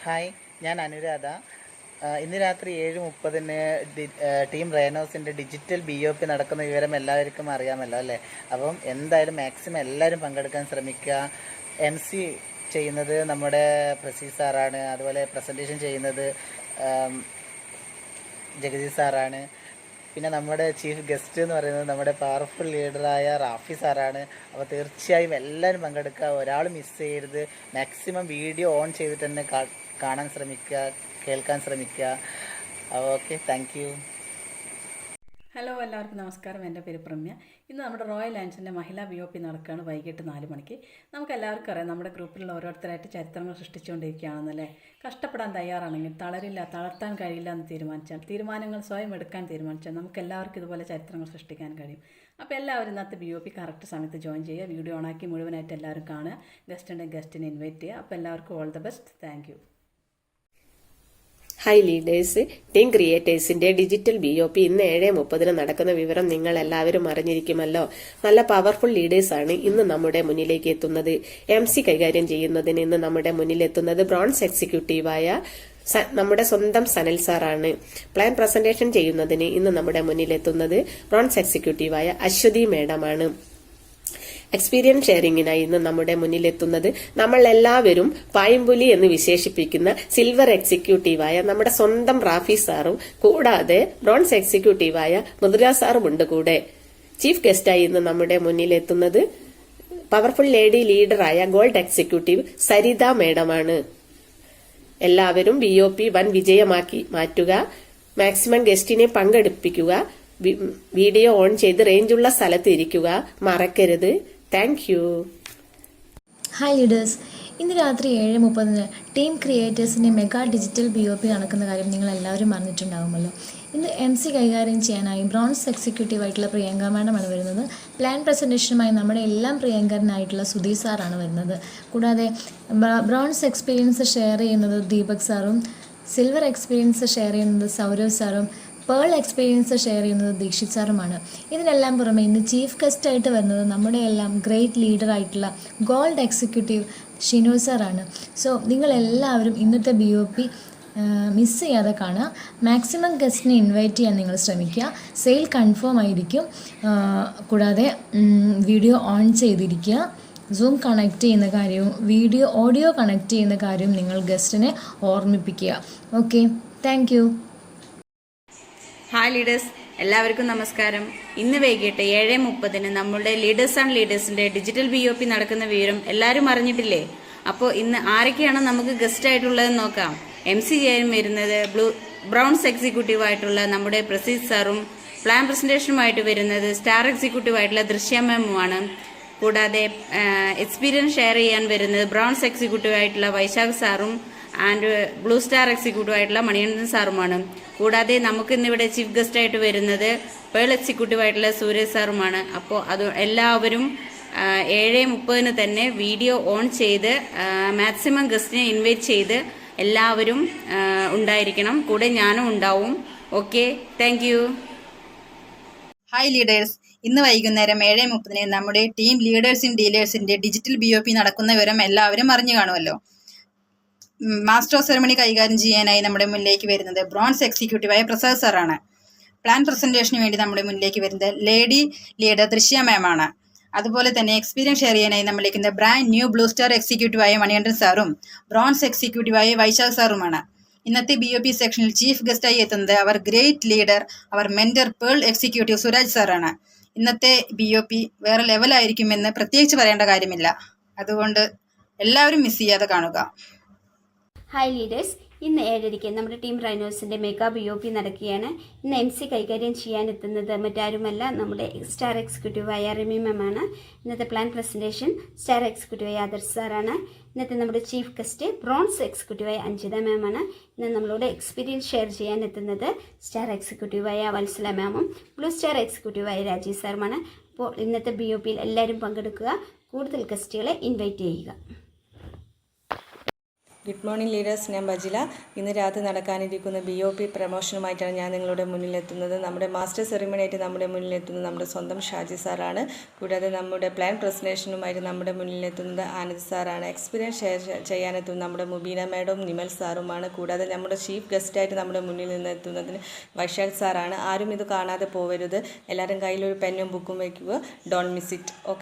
Hi, ഞാൻ അനുരാധ. ഇന്ന് രാത്രി 7:30 ടീം റേനോസിൻ്റെ ഡിജിറ്റൽ BOP നടക്കുന്ന വിവരം എല്ലാവർക്കും അറിയാമല്ലോ അല്ലേ? അപ്പം എന്തായാലും മാക്സിമം എല്ലാവരും പങ്കെടുക്കാൻ ശ്രമിക്കുക. MC ചെയ്യുന്നത് നമ്മുടെ പ്രസീസ് സാറാണ്. അതുപോലെ പ്രസൻറ്റേഷൻ ചെയ്യുന്നത് ജഗദീഷ് സാറാണ്. പിന്നെ നമ്മുടെ ചീഫ് ഗസ്റ്റ് എന്ന് പറയുന്നത് നമ്മുടെ പവർഫുൾ ലീഡറായ റാഫി സാറാണ്. അപ്പോൾ തീർച്ചയായും എല്ലാവരും പങ്കെടുക്കുക, ഒരാൾ മിസ് ചെയ്യരുത്. മാക്സിമം വീഡിയോ ഓൺ ചെയ്തിട്ട് തന്നെ കാണാൻ ശ്രമിക്കുക, കേൾക്കാൻ ശ്രമിക്കുക. Okay, thank U. ഹലോ, എല്ലാവർക്കും നമസ്കാരം. എൻ്റെ പേര് പ്രമ്യ. ഇന്ന് നമ്മുടെ റോയൽ ആൻസിൻ്റെ മഹിളാ BOP നടക്കുകയാണ് വൈകിട്ട് 4 മണിക്ക്. നമുക്ക് എല്ലാവർക്കും അറിയാം, നമ്മുടെ ഗ്രൂപ്പിലുള്ള ഓരോരുത്തരായിട്ട് ചരിത്രങ്ങൾ സൃഷ്ടിച്ചുകൊണ്ടിരിക്കുകയാണെന്നല്ലേ. കഷ്ടപ്പെടാൻ തയ്യാറാണെങ്കിൽ തളർത്താൻ കഴിയില്ല എന്ന് തീരുമാനങ്ങൾ സ്വയം എടുക്കാൻ തീരുമാനിച്ചാൽ നമുക്ക് എല്ലാവർക്കും ഇതുപോലെ ചരിത്രങ്ങൾ സൃഷ്ടിക്കാൻ കഴിയും. അപ്പോൾ എല്ലാവരും ഇന്നത്തെ BOP കറക്റ്റ് സമയത്ത് ജോയിൻ ചെയ്യുക. വീഡിയോ ഓണാക്കി മുഴുവനായിട്ട് എല്ലാവരും കാണുക. ഗസ്റ്റിനെ ഇൻവൈറ്റ് ചെയ്യുക. അപ്പോൾ എല്ലാവർക്കും all the best. Thank you. Hi leaders, team ക്രിയേറ്റേഴ്സിന്റെ ഡിജിറ്റൽ BOP ഇന്ന് 7:30 നടക്കുന്ന വിവരം നിങ്ങൾ എല്ലാവരും അറിഞ്ഞിരിക്കുമല്ലോ. നല്ല പവർഫുൾ ലീഡേഴ്സാണ് ഇന്ന് നമ്മുടെ മുന്നിലേക്ക് എത്തുന്നത്. MC കൈകാര്യം ചെയ്യുന്നതിന് ഇന്ന് നമ്മുടെ മുന്നിലെത്തുന്നത് ബ്രോൺസ് എക്സിക്യൂട്ടീവായ നമ്മുടെ സ്വന്തം സനൽ സാറാണ്. പ്ലാൻ പ്രസന്റേഷൻ ചെയ്യുന്നതിന് ഇന്ന് നമ്മുടെ മുന്നിലെത്തുന്നത് ബ്രോൺസ് എക്സിക്യൂട്ടീവായ അശ്വതി മേഡമാണ്. എക്സ്പീരിയൻസ് ഷെയറിങ്ങിനായി ഇന്ന് നമ്മുടെ മുന്നിലെത്തുന്നത് നമ്മൾ എല്ലാവരും പായമ്പുലി എന്ന് വിശേഷിപ്പിക്കുന്ന സിൽവർ എക്സിക്യൂട്ടീവായ നമ്മുടെ സ്വന്തം റാഫി സാറും കൂടാതെ ബ്രോൺസ് എക്സിക്യൂട്ടീവായ മൃദുല സാറും ഉണ്ട് കൂടെ. ചീഫ് ഗസ്റ്റായി ഇന്ന് നമ്മുടെ മുന്നിലെത്തുന്നത് പവർഫുൾ ലേഡി ലീഡറായ ഗോൾഡ് എക്സിക്യൂട്ടീവ് സരിത മേഡമാണ്. എല്ലാവരും BOP വൻ വിജയമാക്കി മാറ്റുക. മാക്സിമം ഗസ്റ്റിനെ പങ്കെടുപ്പിക്കുക. വീഡിയോ ഓൺ ചെയ്ത് റേഞ്ചുള്ള സ്ഥലത്ത് ഇരിക്കുക, മറക്കരുത്. Thank you. ഹായ് ലീഡേഴ്സ്, ഇന്ന് രാത്രി 7:30 ടീം ക്രിയേറ്റേഴ്സിൻ്റെ മെഗാ ഡിജിറ്റൽ BOP നടക്കുന്ന കാര്യം നിങ്ങൾ എല്ലാവരും അറിഞ്ഞിട്ടുണ്ടാകുമല്ലോ. ഇന്ന് MC കൈകാര്യം ചെയ്യാനായി ബ്രോൺസ് എക്സിക്യൂട്ടീവായിട്ടുള്ള പ്രിയങ്ക മാഡമാണ് വരുന്നത്. പ്ലാൻ പ്രസൻറ്റേഷനുമായി നമ്മുടെ എല്ലാം പ്രിയങ്കരനായിട്ടുള്ള സുധീർ സാറാണ് വരുന്നത്. കൂടാതെ ബ്രോൺസ് എക്സ്പീരിയൻസ് ഷെയർ ചെയ്യുന്നത് ദീപക് സാറും, സിൽവർ എക്സ്പീരിയൻസ് ഷെയർ ചെയ്യുന്നത് സൗരവ് സാറും, പേൾ എക്സ്പീരിയൻസ് ഷെയർ ചെയ്യുന്നത് ദീക്ഷിത് സാറുമാണ്. ഇതിനെല്ലാം പുറമെ ഇന്ന് ചീഫ് ഗസ്റ്റായിട്ട് വരുന്നത് നമ്മുടെ എല്ലാം ഗ്രേറ്റ് ലീഡറായിട്ടുള്ള ഗോൾഡ് എക്സിക്യൂട്ടീവ് ഷിനോ സാറാണ്. സോ നിങ്ങളെല്ലാവരും ഇന്നത്തെ BOP മിസ് ചെയ്യാതെ കാണുക. മാക്സിമം ഗസ്റ്റിനെ ഇൻവൈറ്റ് ചെയ്യാൻ നിങ്ങൾ ശ്രമിക്കുക. സെയിൽ കൺഫേം ആയിരിക്കും. കൂടാതെ വീഡിയോ ഓൺ ചെയ്തിരിക്കുക. സൂം കണക്ട് ചെയ്യുന്ന കാര്യവും ഓഡിയോ കണക്ട് ചെയ്യുന്ന കാര്യവും നിങ്ങൾ ഗസ്റ്റിനെ ഓർമ്മിപ്പിക്കുക. Okay, thank you. Hi leaders, എല്ലാവർക്കും നമസ്കാരം. ഇന്ന് വൈകിട്ട് 7:30 നമ്മളുടെ ലീഡേഴ്സ് ആൻഡ് ലീഡേഴ്സിന്റെ ഡിജിറ്റൽ BOP നടക്കുന്ന വിവരം എല്ലാവരും അറിഞ്ഞിട്ടില്ലേ? അപ്പോൾ ഇന്ന് ആരൊക്കെയാണ് നമുക്ക് ഗസ്റ്റ് ആയിട്ടുള്ളതെന്ന് നോക്കാം. MC ചെയ്യാൻ വരുന്നത് ബ്രൗൺസ് എക്സിക്യൂട്ടീവ് ആയിട്ടുള്ള നമ്മുടെ പ്രസീസ് സാറും, പ്ലാൻ പ്രസന്റേഷനുമായിട്ട് വരുന്നത് സ്റ്റാർ എക്സിക്യൂട്ടീവ് ആയിട്ടുള്ള ദൃശ്യ മാമുമാണ്. കൂടാതെ എക്സ്പീരിയൻസ് ഷെയർ ചെയ്യാൻ വരുന്നത് ബ്രൗൺസ് എക്സിക്യൂട്ടീവ് ആയിട്ടുള്ള വൈശാഖ് സാറും ആൻഡ് ബ്ലൂ സ്റ്റാർ എക്സിക്യൂട്ടീവ് ആയിട്ടുള്ള മണികണ്ഠൻ സാറുമാണ്. കൂടാതെ നമുക്ക് ഇന്നിവിടെ ചീഫ് ഗസ്റ്റ് ആയിട്ട് വരുന്നത് പേൾ എക്സിക്യൂട്ടീവ് ആയിട്ടുള്ള സൂരജ് സാറുമാണ്. അപ്പോൾ അത് എല്ലാവരും 7:30 തന്നെ വീഡിയോ ഓൺ ചെയ്ത് മാക്സിമം ഗസ്റ്റിനെ ഇൻവൈറ്റ് ചെയ്ത് എല്ലാവരും ഉണ്ടായിരിക്കണം. കൂടെ ഞാനും ഉണ്ടാവും. Okay, thank you. Hi leaders, ഇന്ന് വൈകുന്നേരം 7:30 നമ്മുടെ ടീം ലീഡേഴ്സ് ഇൻ ഡീലേഴ്സിന്റെ ഡിജിറ്റൽ BOP നടക്കുന്ന വിവരം എല്ലാവരും അറിഞ്ഞു കാണുമല്ലോ. മാസ്റ്റർ ഓഫ് സെറമണി കൈകാര്യം ചെയ്യാനായി നമ്മുടെ മുന്നിലേക്ക് വരുന്നത് ബ്രോൺസ് എക്സിക്യൂട്ടീവായ പ്രസാദ് സാറാണ്. പ്ലാൻ പ്രസന്റേഷന് വേണ്ടി നമ്മുടെ മുന്നിലേക്ക് വരുന്നത് ലേഡി ലീഡർ ദൃശ്യ മാമാണ്. അതുപോലെ തന്നെ എക്സ്പീരിയൻസ് ഷെയർ ചെയ്യാനായി നമ്മളിരിക്കുന്ന ബ്രാൻഡ് ന്യൂ ബ്ലൂ സ്റ്റാർ എക്സിക്യൂട്ടീവായ മണികണ്ഠൻ സാറും ബ്രോൺസ് എക്സിക്യൂട്ടീവായ വൈശാഖ് സാറുമാണ്. ഇന്നത്തെ BOP സെക്ഷനിൽ ചീഫ് ഗസ്റ്റായി എത്തുന്നത് അവർ ഗ്രേറ്റ് ലീഡർ, അവർ മെന്റർ പേൾ എക്സിക്യൂട്ടീവ് സുരാജ് സാറാണ്. ഇന്നത്തെ BOP വേറെ ലെവലായിരിക്കുമെന്ന് പ്രത്യേകിച്ച് പറയേണ്ട കാര്യമില്ല. അതുകൊണ്ട് എല്ലാവരും മിസ് ചെയ്യാതെ കാണുക. ഹായ് ലീഡേഴ്സ്, ഇന്ന് 7:30 നമ്മുടെ ടീം റൈനോസിൻ്റെ മെഗാ BOP നടക്കുകയാണ്. ഇന്ന് MC കൈകാര്യം ചെയ്യാനെത്തുന്നത് മറ്റാരുമല്ല, നമ്മുടെ സ്റ്റാർ എക്സിക്യൂട്ടീവായ റിമി മാമാണ്. ഇന്നത്തെ പ്ലാൻ പ്രസൻറ്റേഷൻ സ്റ്റാർ എക്സിക്യൂട്ടീവായ ആദർശ് സാറാണ്. ഇന്നത്തെ നമ്മുടെ ചീഫ് ഗസ്റ്റ് ബ്രോൺസ് എക്സിക്യൂട്ടീവായ അഞ്ജിത മാമാണ്. ഇന്ന് നമ്മളോട് എക്സ്പീരിയൻസ് ഷെയർ ചെയ്യാനെത്തുന്നത് സ്റ്റാർ എക്സിക്യൂട്ടീവായ വത്സല മാമും ബ്ലൂ സ്റ്റാർ എക്സിക്യൂട്ടീവായ രാജീവ് സാറുമാണ്. അപ്പോൾ ഇന്നത്തെ BOPയിൽ എല്ലാവരും പങ്കെടുക്കുക. കൂടുതൽ ഗസ്റ്റുകളെ ഇൻവൈറ്റ് ചെയ്യുക. ഗുഡ് മോർണിംഗ് ലീഡേഴ്സ്, ഞാൻ ബജില. ഇന്ന് രാത്രി നടക്കാനിരിക്കുന്ന BOP പ്രമോഷനുമായിട്ടാണ് ഞാൻ നിങ്ങളുടെ മുന്നിലെത്തുന്നത്. നമ്മുടെ മാസ്റ്റർ സെറിമണിയായിട്ട് നമ്മുടെ മുന്നിലെത്തുന്നത് നമ്മുടെ സ്വന്തം ഷാജി സാറാണ്. കൂടാതെ നമ്മുടെ പ്ലാൻ പ്രസൻറ്റേഷനുമായിട്ട് നമ്മുടെ മുന്നിലെത്തുന്നത് ആനന്ദ് സാറാണ്. എക്സ്പീരിയൻസ് ഷെയർ ചെയ്യാനെത്തുന്നത് നമ്മുടെ മുബീന മാഡവും നിമൽ സാറുമാണ്. കൂടാതെ നമ്മുടെ ചീഫ് ഗസ്റ്റായിട്ട് നമ്മുടെ മുന്നിൽ നിന്ന് എത്തുന്നതിന് വൈശാഖ് സാറാണ്. ആരും ഇത് കാണാതെ പോവരുത്. എല്ലാവരും കയ്യിലൊരു പെന്നും ബുക്കും വയ്ക്കുക. Don't miss it. ഓക്കെ.